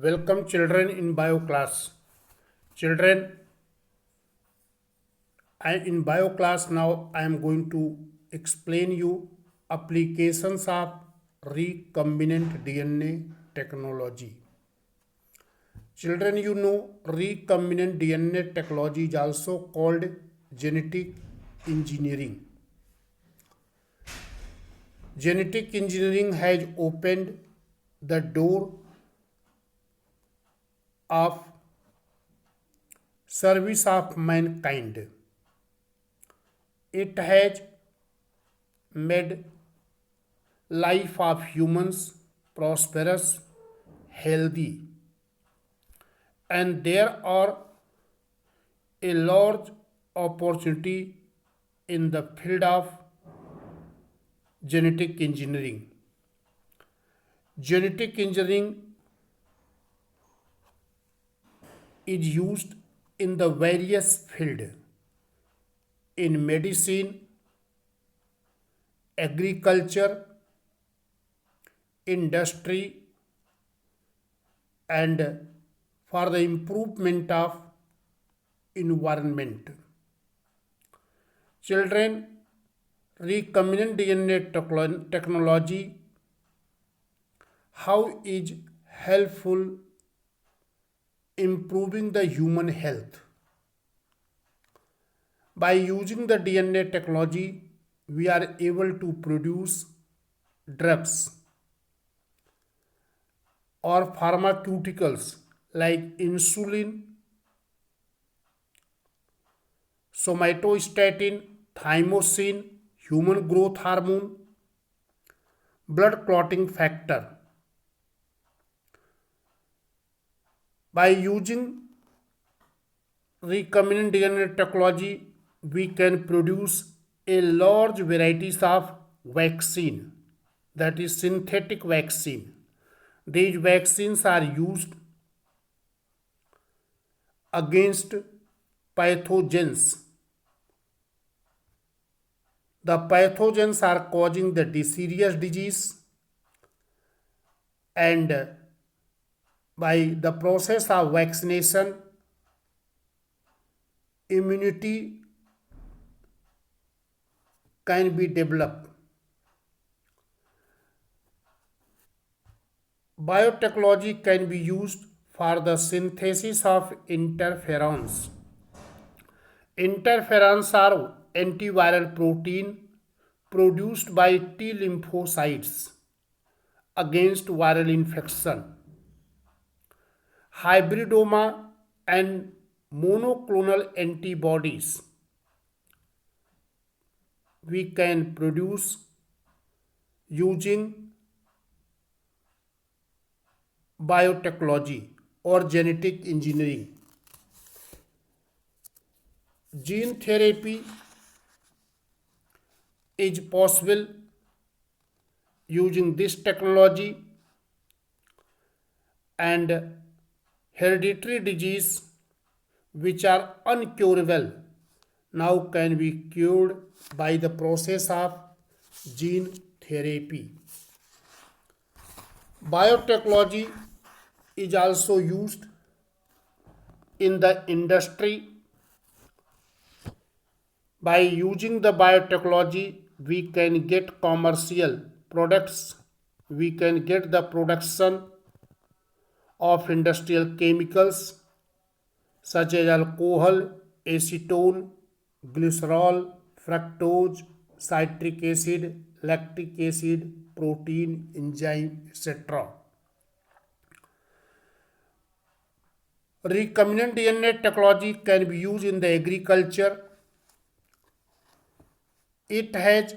Welcome children in bio class. Children, in bio class now I am going to explain you applications of recombinant DNA technology. Children, you know recombinant DNA technology is also called genetic engineering. Genetic engineering has opened the door of service of mankind. It has made life of humans prosperous, healthy, and there are a large opportunity in the field of genetic engineering. Genetic engineering is used in the various fields in medicine, agriculture, industry, and for the improvement of environment. Children, recombinant DNA technology, how is helpful improving the human health? By using the DNA technology, we are able to produce drugs or pharmaceuticals like insulin, somatostatin, thymosin, human growth hormone, blood clotting factor. By using recombinant DNA technology, we can produce a large varieties of vaccine, that is synthetic vaccine. These vaccines are used against pathogens. The pathogens are causing the serious disease, and by the process of vaccination, immunity can be developed. Biotechnology can be used for the synthesis of interferons. Interferons are antiviral protein produced by T lymphocytes against viral infection. Hybridoma and monoclonal antibodies we can produce using biotechnology or genetic engineering. Gene therapy is possible using this technology, and hereditary disease which are uncurable now can be cured by the process of gene therapy. Biotechnology is also used in the industry. By using the biotechnology, we can get commercial products, we can get the production of industrial chemicals such as alcohol, acetone, glycerol, fructose, citric acid, lactic acid, protein, enzyme, etc. Recombinant DNA technology can be used in the agriculture. It has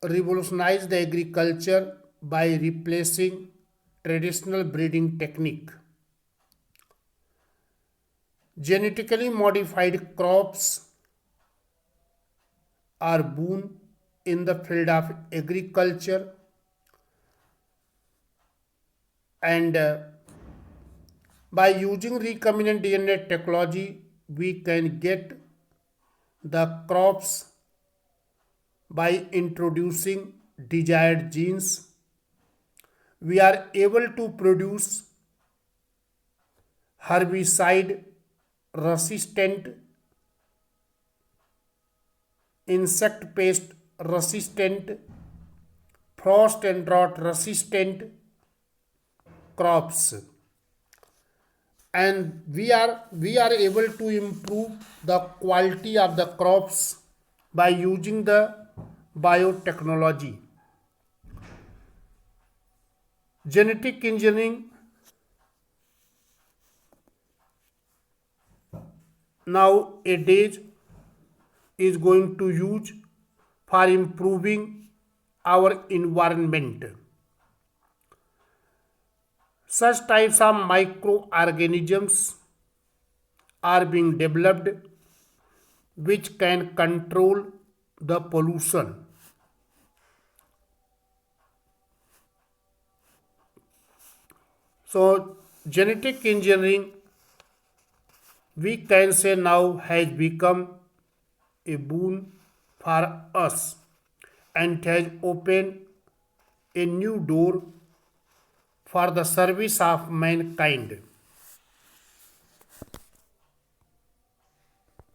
revolutionized the agriculture by replacing traditional breeding technique. Genetically modified crops are boon in the field of agriculture, and by using recombinant DNA technology, we can get the crops by introducing desired genes. We are able to produce herbicide resistant, insect pest resistant, frost and drought resistant crops. And we are able to improve the quality of the crops by using the biotechnology. Genetic engineering nowadays is going to use for improving our environment. Such types of microorganisms are being developed which can control the pollution. So, genetic engineering, we can say, now has become a boon for us and has opened a new door for the service of mankind.